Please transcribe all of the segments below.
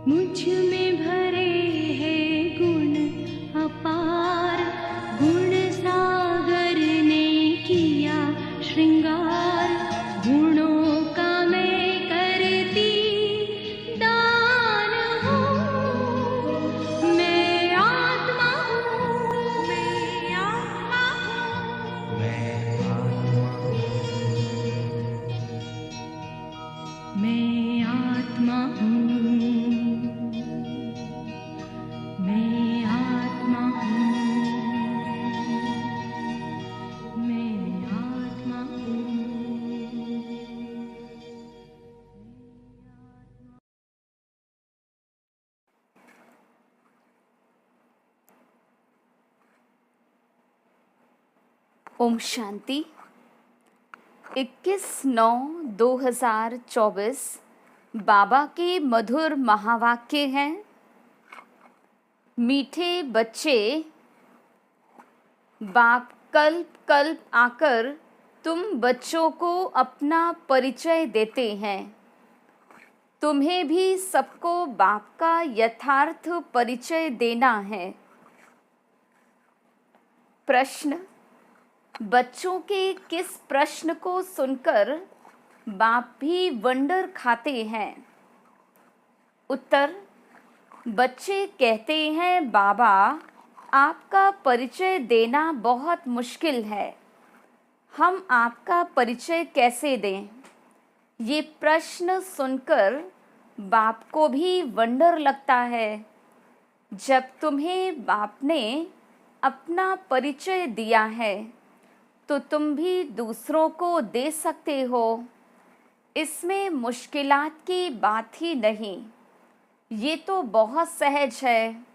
मुझ में भरे हैं गुण ओम शांति। 21/9/2024 बाबा के मधुर महावाक्य हैं। मीठे बच्चे, बाप कल्प कल्प आकर तुम बच्चों को अपना परिचय देते हैं। तुम्हें भी सबको बाप का यथार्थ परिचय देना है। प्रश्न: बच्चों के किस प्रश्न को सुनकर बाप भी वंडर खाते हैं? उत्तर: बच्चे कहते हैं, बाबा आपका परिचय देना बहुत मुश्किल है, हम आपका परिचय कैसे दें? ये प्रश्न सुनकर बाप को भी वंडर लगता है। जब तुम्हें बाप ने अपना परिचय दिया है तो तुम भी दूसरों को दे सकते हो। इसमें मुश्किलात की बात ही नहीं, ये तो बहुत सहज है।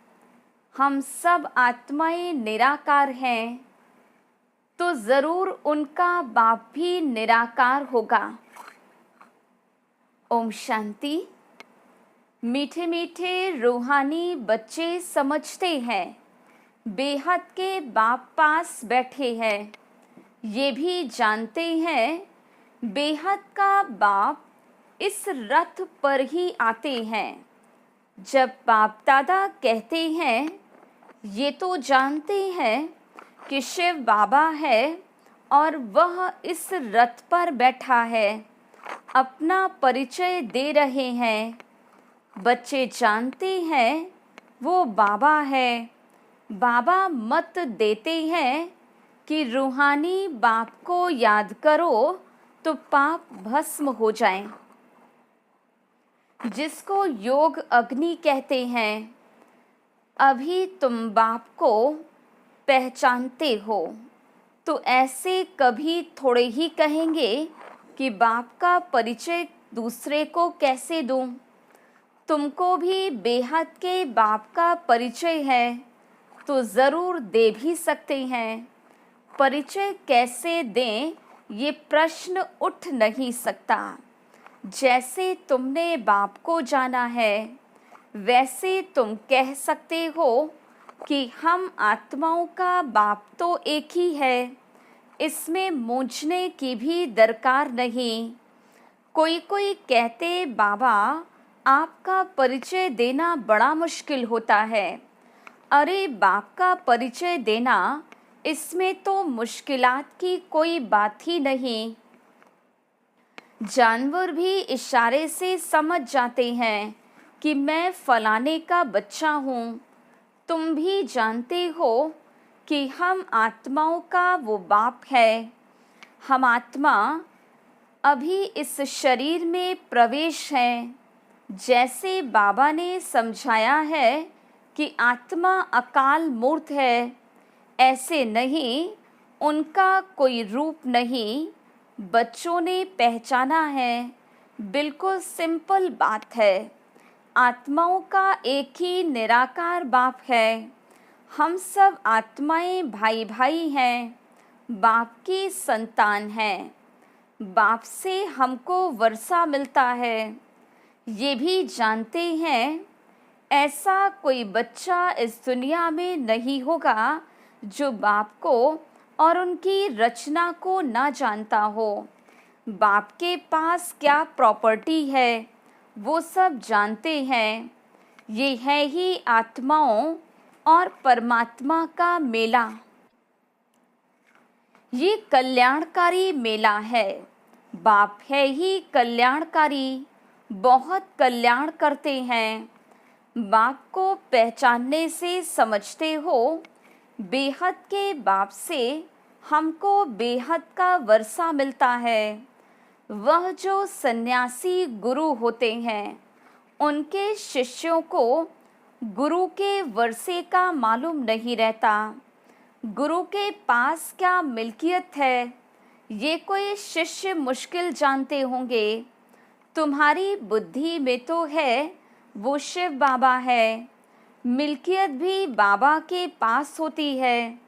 हम सब आत्माएं निराकार हैं, तो ज़रूर उनका बाप भी निराकार होगा। ओम शांति। मीठे मीठे रूहानी बच्चे समझते हैं, बेहद के बाप पास बैठे हैं। ये भी जानते हैं, बेहद का बाप इस रथ पर ही आते हैं। जब बाप दादा कहते हैं, ये तो जानते हैं कि शिव बाबा है और वह इस रथ पर बैठा है, अपना परिचय दे रहे हैं। बच्चे जानते हैं वो बाबा है। बाबा मत देते हैं कि रूहानी बाप को याद करो तो पाप भस्म हो जाएं, जिसको योग अग्नि कहते हैं। अभी तुम बाप को पहचानते हो, तो ऐसे कभी थोड़े ही कहेंगे कि बाप का परिचय दूसरे को कैसे दूं? तुमको भी बेहद के बाप का परिचय है, तो ज़रूर दे भी सकते हैं। परिचय कैसे दें, ये प्रश्न उठ नहीं सकता। जैसे तुमने बाप को जाना है, वैसे तुम कह सकते हो कि हम आत्माओं का बाप तो एक ही है, इसमें मूंझने की भी दरकार नहीं। कोई कोई कहते, बाबा आपका परिचय देना बड़ा मुश्किल होता है। अरे बाप का परिचय देना, इसमें तो मुश्किलात की कोई बात ही नहीं। जानवर भी इशारे से समझ जाते हैं कि मैं फलाने का बच्चा हूँ। तुम भी जानते हो कि हम आत्माओं का वो बाप है। हम आत्मा अभी इस शरीर में प्रवेश हैं। जैसे बाबा ने समझाया है कि आत्मा अकाल मूर्त है, ऐसे नहीं, उनका कोई रूप नहीं। बच्चों ने पहचाना है, बिल्कुल सिंपल बात है। आत्माओं का एक ही निराकार बाप है। हम सब आत्माएं भाई भाई हैं, बाप की संतान हैं। बाप से हमको वर्षा मिलता है। ये भी जानते हैं, ऐसा कोई बच्चा इस दुनिया में नहीं होगा जो बाप को और उनकी रचना को ना जानता हो। बाप के पास क्या प्रॉपर्टी है, वो सब जानते हैं। ये है ही आत्माओं और परमात्मा का मेला। ये कल्याणकारी मेला है। बाप है ही कल्याणकारी, बहुत कल्याण करते हैं। बाप को पहचानने से समझते हो, बेहद के बाप से हमको बेहद का वर्षा मिलता है। वह जो सन्यासी गुरु होते हैं, उनके शिष्यों को गुरु के वर्षे का मालूम नहीं रहता। गुरु के पास क्या मिल्कियत है, ये कोई शिष्य मुश्किल जानते होंगे। तुम्हारी बुद्धि में तो है वो शिव बाबा है, मिल्कियत भी बाबा के पास होती है।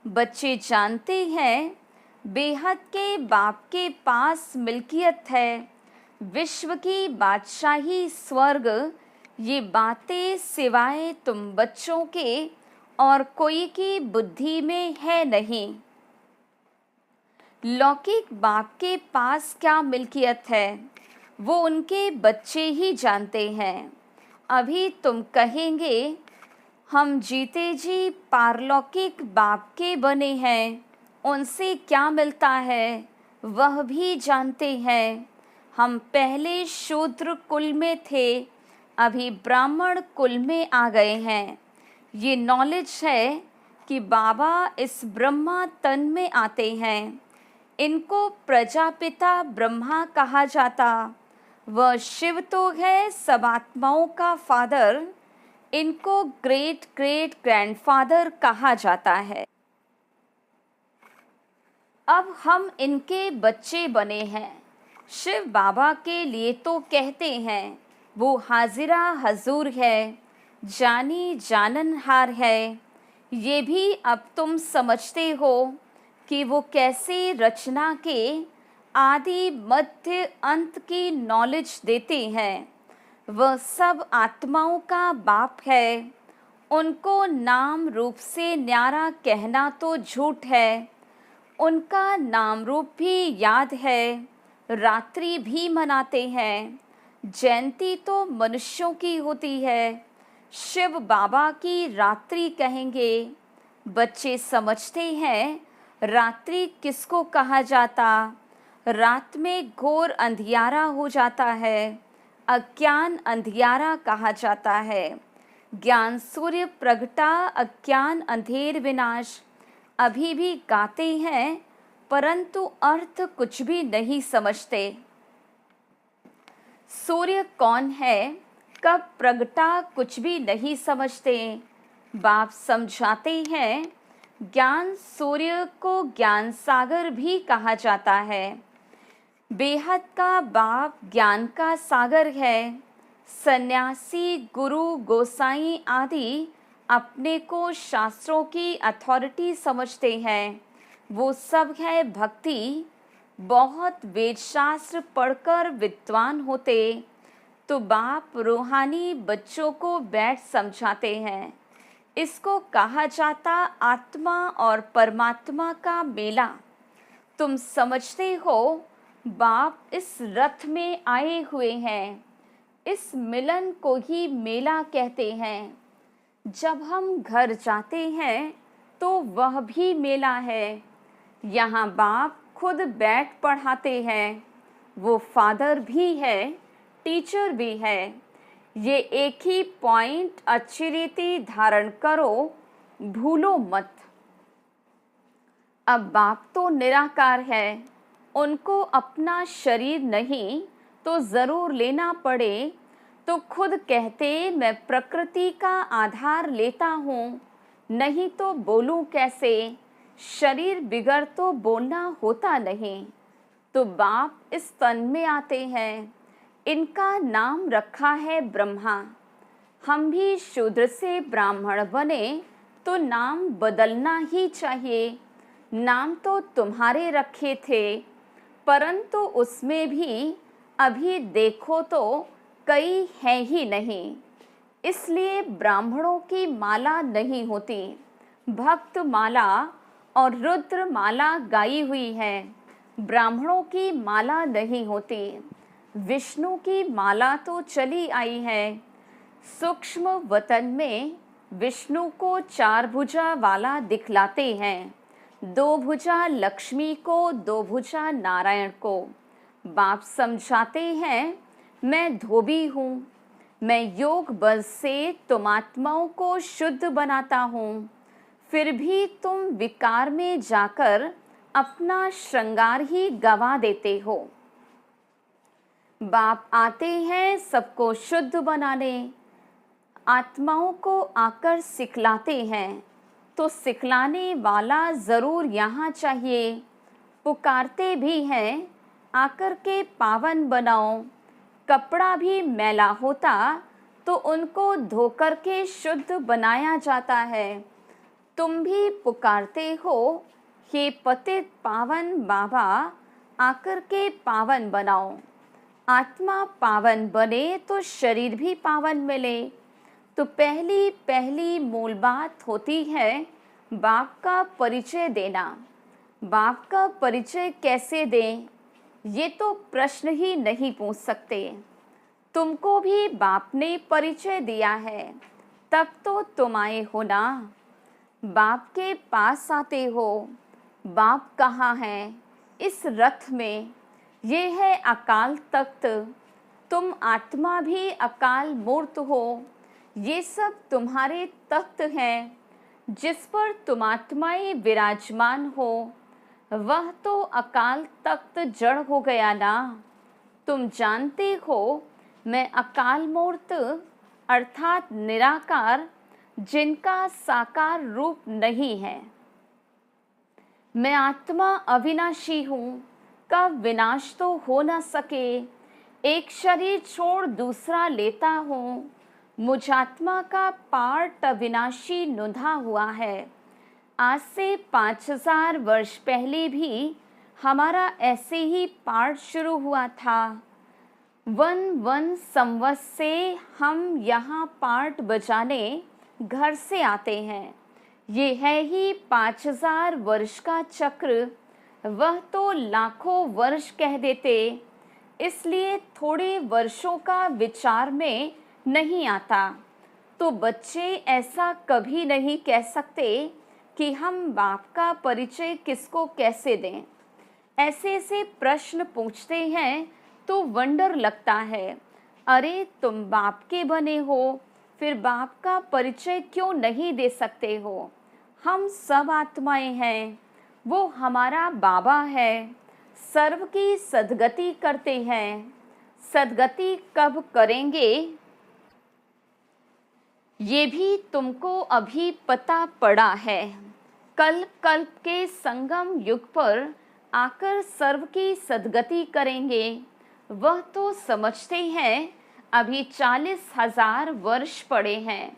बच्चे जानते हैं बेहद के बाप के पास मिल्कियत है, विश्व की बादशाही स्वर्ग, ये बातें सिवाय तुम बच्चों के और कोई की बुद्धि में है नहीं। लौकिक बाप के पास क्या मिल्कियत है वो उनके बच्चे ही जानते हैं। अभी तुम कहेंगे हम जीते जी पारलौकिक बाप के बने हैं, उनसे क्या मिलता है वह भी जानते हैं। हम पहले शूद्र कुल में थे, अभी ब्राह्मण कुल में आ गए हैं। ये नॉलेज है कि बाबा इस ब्रह्मा तन में आते हैं। इनको प्रजापिता ब्रह्मा कहा जाता, वह शिव तो है सब आत्माओं का फादर, इनको ग्रेट ग्रेट ग्रैंडफादर कहा जाता है। अब हम इनके बच्चे बने हैं। शिव बाबा के लिए तो कहते हैं वो हाजिरा हजूर है, जानी जाननहार है। ये भी अब तुम समझते हो कि वो कैसे रचना के आदि मध्य अंत की नॉलेज देते हैं। वह सब आत्माओं का बाप है। उनको नाम रूप से न्यारा कहना तो झूठ है, उनका नाम रूप भी याद है, रात्रि भी मनाते हैं। जयंती तो मनुष्यों की होती है, शिव बाबा की रात्रि कहेंगे। बच्चे समझते हैं रात्रि किसको कहा जाता। रात में घोर अंधियारा हो जाता है, अज्ञान अंधियारा कहा जाता है। ज्ञान सूर्य प्रगटा, अज्ञान अंधेर विनाश। अभी भी गाते हैं परंतु अर्थ कुछ भी नहीं समझते। सूर्य कौन है, कब प्रगटा, कुछ भी नहीं समझते। बाप समझाते हैं ज्ञान सूर्य को ज्ञान सागर भी कहा जाता है। बेहद का बाप ज्ञान का सागर है। सन्यासी, गुरु, गोसाई आदि अपने को शास्त्रों की अथॉरिटी समझते हैं। वो सब है भक्ति। बहुत वेद शास्त्र पढ़कर विद्वान होते तो बाप रूहानी बच्चों को बैठ समझाते हैं। इसको कहा जाता आत्मा और परमात्मा का मेला। तुम समझते हो बाप इस रथ में आए हुए हैं, इस मिलन को ही मेला कहते हैं। जब हम घर जाते हैं तो वह भी मेला है। यहाँ बाप खुद बैठ पढ़ाते हैं, वो फादर भी है, टीचर भी है। ये एक ही पॉइंट अच्छी रीति धारण करो, भूलो मत। अब बाप तो निराकार है, उनको अपना शरीर नहीं तो ज़रूर लेना पड़े तो खुद कहते मैं प्रकृति का आधार लेता हूँ, नहीं तो बोलूँ कैसे। शरीर बिगड़ तो बोलना होता नहीं। तो बाप इस तन में आते हैं, इनका नाम रखा है ब्रह्मा। हम भी शूद्र से ब्राह्मण बने तो नाम बदलना ही चाहिए। नाम तो तुम्हारे रखे थे परंतु उसमें भी अभी देखो तो कई हैं ही नहीं, इसलिए ब्राह्मणों की माला नहीं होती। भक्त माला और रुद्र माला गाई हुई है, ब्राह्मणों की माला नहीं होती। विष्णु की माला तो चली आई है। सूक्ष्म वतन में विष्णु को 4 भुजा वाला दिखलाते हैं, 2 भुजा लक्ष्मी को, 2 भुजा नारायण को। बाप समझाते हैं मैं धोबी हूँ, मैं योग बल से तुम आत्माओं को शुद्ध बनाता हूँ, फिर भी तुम विकार में जाकर अपना श्रृंगार ही गवा देते हो। बाप आते हैं सबको शुद्ध बनाने, आत्माओं को आकर सिखलाते हैं तो सिखलाने वाला ज़रूर यहाँ चाहिए। पुकारते भी हैं आकर के पावन बनाओ। कपड़ा भी मैला होता तो उनको धोकर के शुद्ध बनाया जाता है। तुम भी पुकारते हो हे पतित पावन बाबा, आकर के पावन बनाओ। आत्मा पावन बने तो शरीर भी पावन मिले। तो पहली पहली मूल बात होती है बाप का परिचय देना। बाप का परिचय कैसे दें, ये तो प्रश्न ही नहीं पूछ सकते। तुमको भी बाप ने परिचय दिया है, तब तो तुम आए हो ना। बाप के पास आते हो। बाप कहाँ है? इस रथ में। ये है अकाल तख्त। तुम आत्मा भी अकाल मूर्त हो। ये सब तुम्हारे तख्त हैं, जिस पर तुम आत्माएं विराजमान हो। वह तो अकाल तख्त जड़ हो गया ना। तुम जानते हो मैं अकाल मूर्त अर्थात निराकार, जिनका साकार रूप नहीं है। मैं आत्मा अविनाशी हूँ, कब विनाश तो हो न सके। एक शरीर छोड़ दूसरा लेता हूँ। मुझ आत्मा का पार्ट अविनाशी नुधा हुआ है। आज से 5000 वर्ष पहले भी हमारा ऐसे ही पार्ट शुरू हुआ था। 1 संवत से हम यहाँ पार्ट बजाने घर से आते हैं। ये है ही 5000 वर्ष का चक्र। वह तो लाखों वर्ष कह देते, इसलिए थोड़े वर्षों का विचार में नहीं आता। तो बच्चे ऐसा कभी नहीं कह सकते कि हम बाप का परिचय किसको कैसे दें। ऐसे ऐसे प्रश्न पूछते हैं तो वंडर लगता है। अरे तुम बाप के बने हो, फिर बाप का परिचय क्यों नहीं दे सकते हो? हम सब आत्माएं हैं, वो हमारा बाबा है। सर्व की सद्गति करते हैं। सद्गति कब करेंगे ये भी तुमको अभी पता पड़ा है। कल्प कल्प के संगम युग पर आकर सर्व की सद्गति करेंगे। वह तो समझते हैं अभी 40,000 वर्ष पड़े हैं,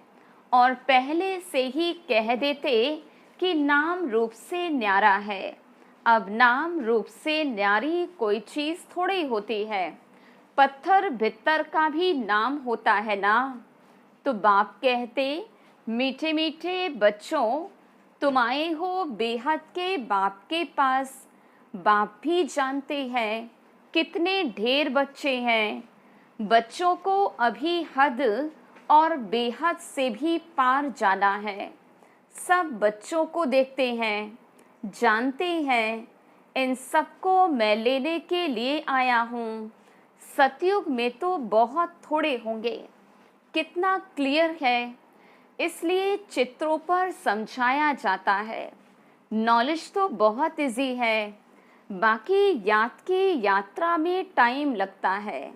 और पहले से ही कह देते कि नाम रूप से न्यारा है। अब नाम रूप से न्यारी कोई चीज़ थोड़ी होती है। पत्थर भित्तर का भी नाम होता है ना। तो बाप कहते, मीठे मीठे बच्चों, तुम आए हो बेहद के बाप के पास। बाप भी जानते हैं कितने ढेर बच्चे हैं। बच्चों को अभी हद और बेहद से भी पार जाना है। सब बच्चों को देखते हैं, जानते हैं इन सबको मैं लेने के लिए आया हूँ। सतयुग में तो बहुत थोड़े होंगे। कितना क्लियर है, इसलिए चित्रों पर समझाया जाता है। नॉलेज तो बहुत इजी है, बाकी याद की यात्रा में टाइम लगता है।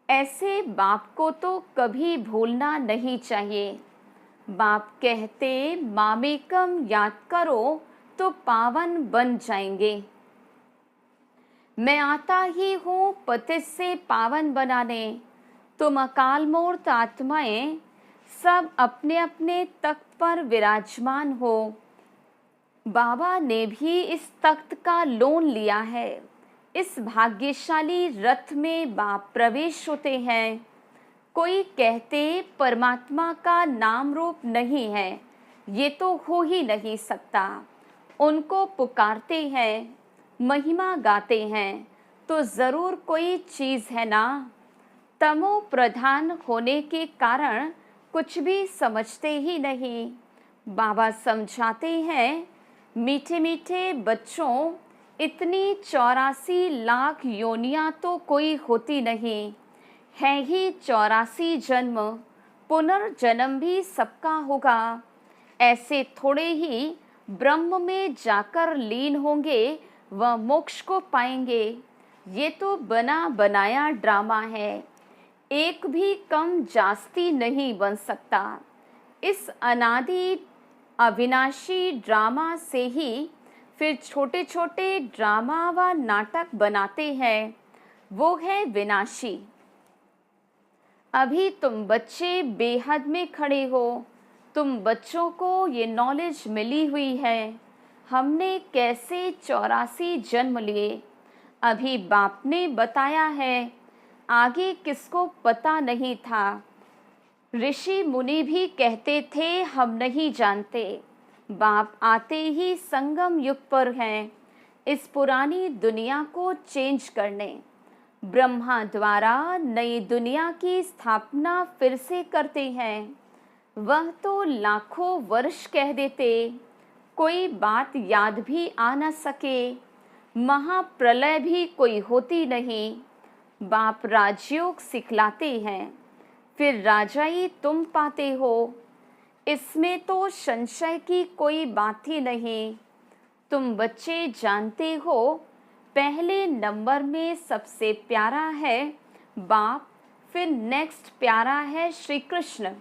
ऐसे बाप को तो कभी भूलना नहीं चाहिए। बाप कहते, मामेकम याद करो तो पावन बन जाएंगे। मैं आता ही हूँ पतित से पावन बनाने। तुम अकाल मूर्त आत्माएं सब अपने अपने तख्त पर विराजमान हो। बाबा ने भी इस तख्त का लोन लिया है। इस भाग्यशाली रथ में बाप प्रवेश होते हैं। कोई कहते परमात्मा का नाम रूप नहीं है, ये तो हो ही नहीं सकता। उनको पुकारते हैं, महिमा गाते हैं, तो ज़रूर कोई चीज़ है ना। तमो प्रधान होने के कारण कुछ भी समझते ही नहीं। बाबा समझाते हैं, मीठे मीठे बच्चों, इतनी 84 लाख योनियां तो कोई होती नहीं है ही। 84 जन्म, पुनर्जन्म भी सबका होगा। ऐसे थोड़े ही ब्रह्म में जाकर लीन होंगे व मोक्ष को पाएंगे। ये तो बना बनाया ड्रामा है, एक भी कम जास्ती नहीं बन सकता। इस अनादि अविनाशी ड्रामा से ही फिर छोटे छोटे ड्रामा व नाटक बनाते हैं, वो है विनाशी। अभी तुम बच्चे बेहद में खड़े हो। तुम बच्चों को ये नॉलेज मिली हुई है। हमने कैसे 84 जन्म लिए, अभी बाप ने बताया है, आगे किसको पता नहीं था। ऋषि मुनि भी कहते थे हम नहीं जानते। बाप आते ही संगम युग पर हैं, इस पुरानी दुनिया को चेंज करने। ब्रह्मा द्वारा नई दुनिया की स्थापना फिर से करते हैं। वह तो लाखों वर्ष कह देते, कोई बात याद भी आ न सके। महाप्रलय भी कोई होती नहीं। बाप राजयोग सिखलाते हैं, फिर राजाई तुम पाते हो। इसमें तो संशय की कोई बात ही नहीं। तुम बच्चे जानते हो, पहले नंबर में सबसे प्यारा है बाप, फिर नेक्स्ट प्यारा है श्री कृष्ण।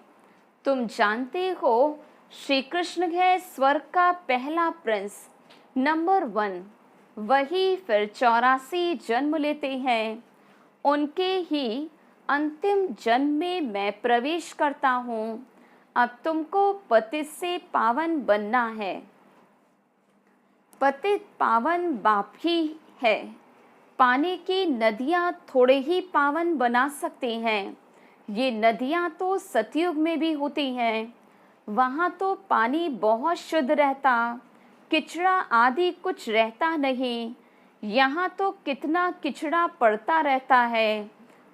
तुम जानते हो श्री कृष्ण है स्वर्ग का पहला प्रिंस, नंबर 1। वही फिर 84 जन्म लेते हैं। उनके ही अंतिम जन्म में मैं प्रवेश करता हूँ। अब तुमको पतित से पावन बनना है। पतित पावन बाप ही है। पानी की नदियाँ थोड़े ही पावन बना सकते हैं। ये नदियाँ तो सतयुग में भी होती हैं, वहाँ तो पानी बहुत शुद्ध रहता, किचड़ा आदि कुछ रहता नहीं। यहाँ तो कितना किचड़ा पड़ता रहता है।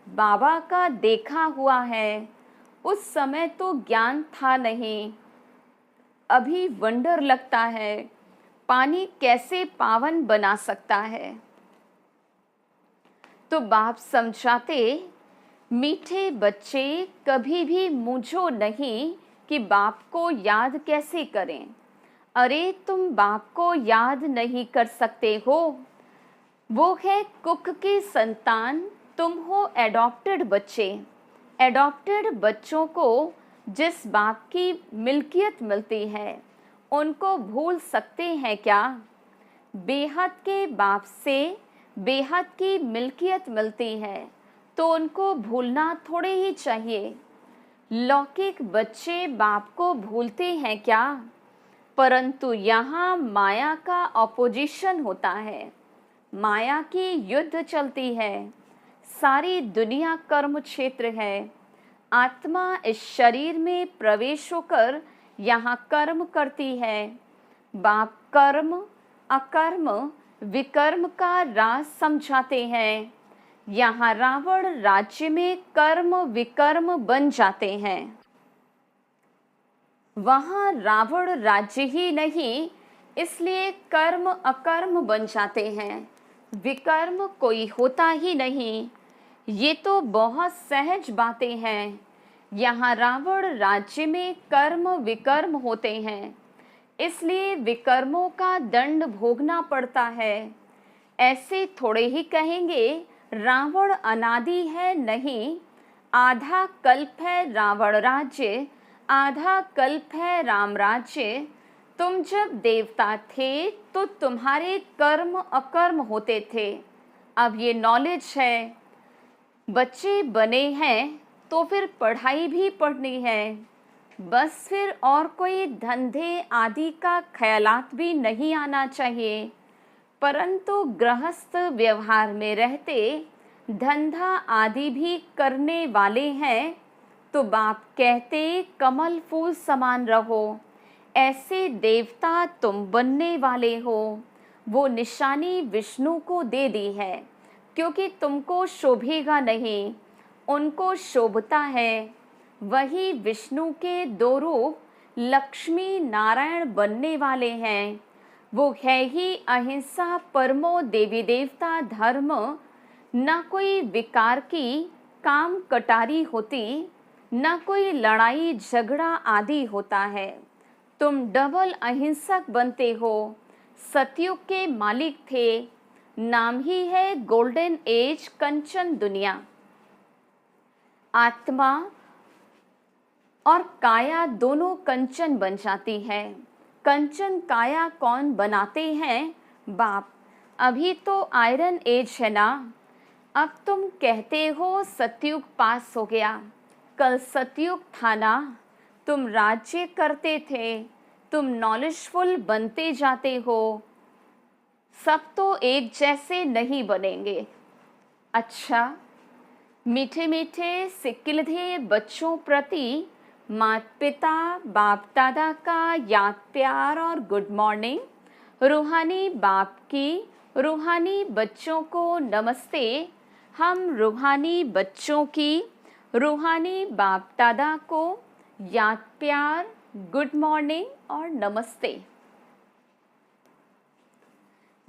बाबा का देखा हुआ है, उस समय तो ज्ञान था नहीं। अभी वंडर लगता है, पानी कैसे पावन बना सकता है। तो बाप समझाते, मीठे बच्चे कभी भी मूंझो नहीं कि बाप को याद कैसे करें। अरे तुम बाप को याद नहीं कर सकते हो, वो है कुक की संतान, तुम हो एडॉप्टेड बच्चे। एडॉप्टेड बच्चों को जिस बाप की मिल्कियत मिलती है, उनको भूल सकते हैं क्या? बेहद के बाप से बेहद की मिल्कियत मिलती है, तो उनको भूलना थोड़े ही चाहिए। लौकिक बच्चे बाप को भूलते हैं क्या? परंतु यहाँ माया का ऑपोजिशन होता है, माया की युद्ध चलती है। सारी दुनिया कर्म क्षेत्र है। आत्मा इस शरीर में प्रवेश होकर यहाँ कर्म करती है। बाप कर्म अकर्म विकर्म का राज समझाते हैं। यहाँ रावण राज्य में कर्म विकर्म बन जाते हैं। वहाँ रावण राज्य ही नहीं, इसलिए कर्म अकर्म बन जाते हैं। विकर्म कोई होता ही नहीं। ये तो बहुत सहज बातें हैं। यहाँ रावण राज्य में कर्म विकर्म होते हैं, इसलिए विकर्मों का दंड भोगना पड़ता है। ऐसे थोड़े ही कहेंगे रावण अनादि है, नहीं। आधा कल्प है रावण राज्य, आधा कल्प है राम राज्य। तुम जब देवता थे तो तुम्हारे कर्म अकर्म होते थे। अब ये नॉलेज है। बच्चे बने हैं तो फिर पढ़ाई भी पढ़नी है। बस फिर और कोई धंधे आदि का ख्यालात भी नहीं आना चाहिए। परंतु गृहस्थ व्यवहार में रहते धंधा आदि भी करने वाले हैं, तो बाप कहते कमल फूल समान रहो। ऐसे देवता तुम बनने वाले हो। वो निशानी विष्णु को दे दी है, क्योंकि तुमको शोभेगा नहीं, उनको शोभता है। वही विष्णु के 2 रूप लक्ष्मी नारायण बनने वाले हैं। वो है ही अहिंसा परमो देवी देवता धर्म। न कोई विकार की काम कटारी होती, न कोई लड़ाई झगड़ा आदि होता है। तुम डबल अहिंसक बनते हो। सतयुग के मालिक थे, नाम ही है गोल्डन एज कंचन दुनिया। आत्मा और काया दोनों कंचन बन जाती है। कंचन काया कौन बनाते हैं? बाप। अभी तो आयरन एज है ना। अब तुम कहते हो सतयुग पास हो गया, कल सतयुग था ना। तुम राज्य करते थे, तुम नॉलेजफुल बनते जाते हो। सब तो एक जैसे नहीं बनेंगे। अच्छा, मीठे मीठे सिकिलधे बच्चों प्रति माता पिता बाप दादा का याद प्यार और गुड मॉर्निंग। रूहानी बाप की रूहानी बच्चों को नमस्ते। हम रूहानी बच्चों की रूहानी बाप दादा को याद प्यार गुड मॉर्निंग और नमस्ते।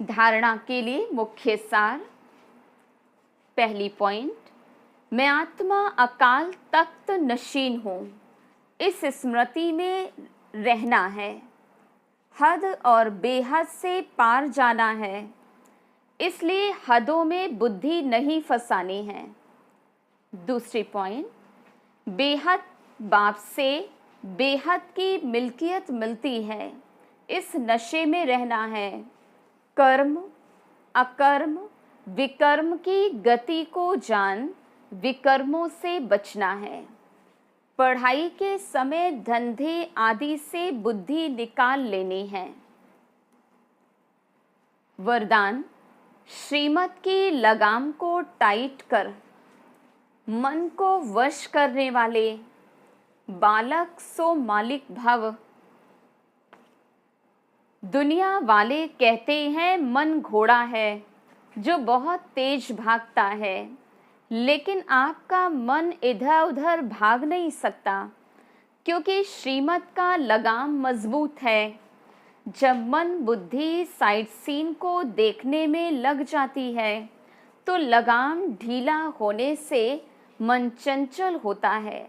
धारणा के लिए मुख्य सार। पहली पॉइंट, मैं आत्मा अकाल तख्त नशीन हूँ। इस स्मृति में रहना है। हद और बेहद से पार जाना है, इसलिए हदों में बुद्धि नहीं फंसानी है। दूसरी पॉइंट, बेहद बाप से बेहद की मिल्कियत मिलती है। इस नशे में रहना है। कर्म अकर्म विकर्म की गति को जान विकर्मों से बचना है। पढ़ाई के समय धंधे आदि से बुद्धि निकाल लेनी है। वरदान, श्रीमत की लगाम को टाइट कर मन को वश करने वाले बालक सो मालिक भव। दुनिया वाले कहते हैं मन घोड़ा है जो बहुत तेज भागता है, लेकिन आपका मन इधर उधर भाग नहीं सकता, क्योंकि श्रीमत का लगाम मजबूत है। जब मन बुद्धि साइट सीन को देखने में लग जाती है तो लगाम ढीला होने से मन चंचल होता है।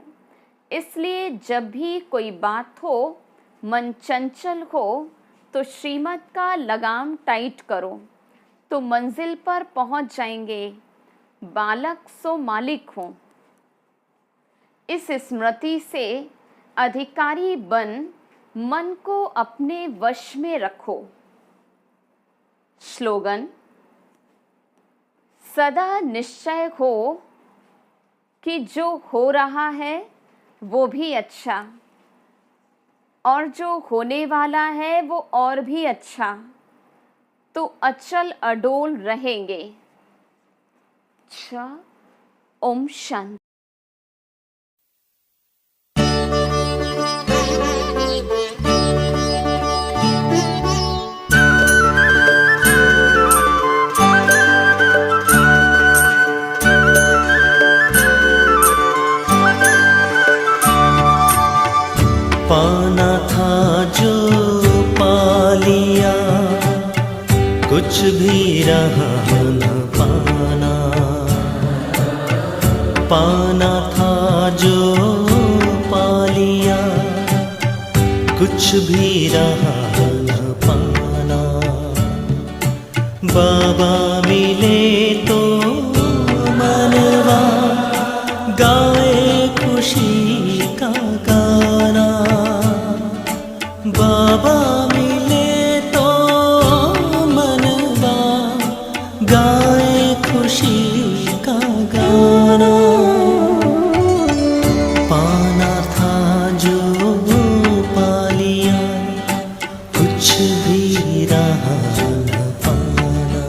इसलिए जब भी कोई बात हो, मन चंचल हो, तो श्रीमत का लगाम टाइट करो तो मंजिल पर पहुंच जाएंगे। बालक सो मालिक हो। इस स्मृति से अधिकारी बन मन को अपने वश में रखो। स्लोगन, सदा निश्चय हो कि जो हो रहा है वो भी अच्छा, और जो होने वाला है वो और भी अच्छा, तो अचल अडोल रहेंगे। अच्छा, ओम शांति। पाना था जो पा लिया, कुछ भी रहा न पाना। पाना था जो पा लिया, कुछ भी रहा न पाना। बाबा मिले तो मनवा गाए खुशी का गाना। बाबा मिले तो मनवा गाए खुशी का गाना। पाना था जो पा लिया, कुछ भी रहा न पाना।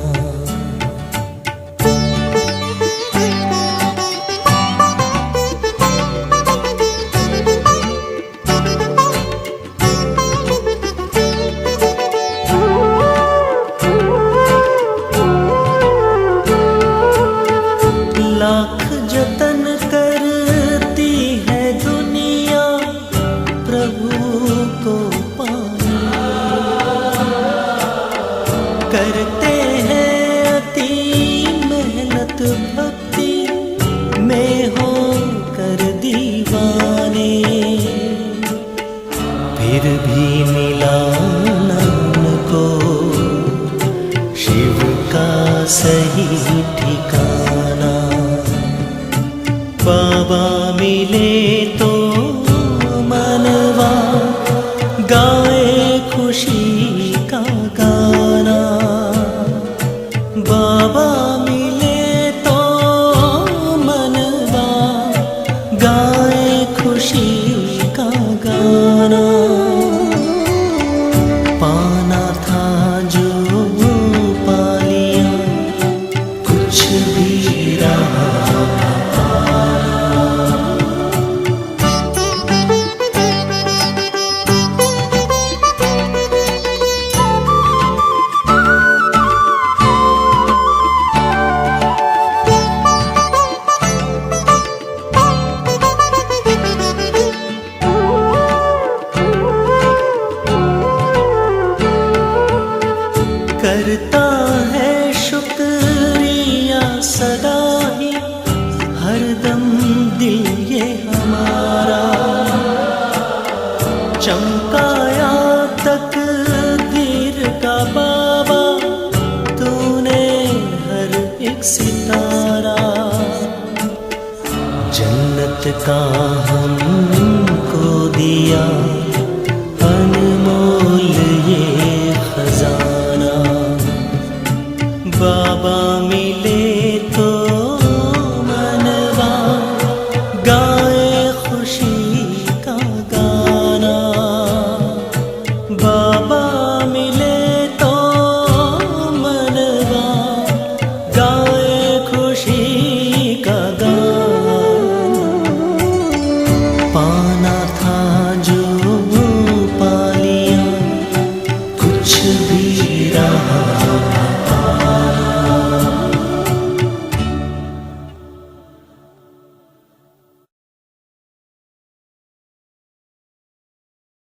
चमकाया तकदीर का बाबा, तूने हर एक सितारा। जन्नत का हमको दिया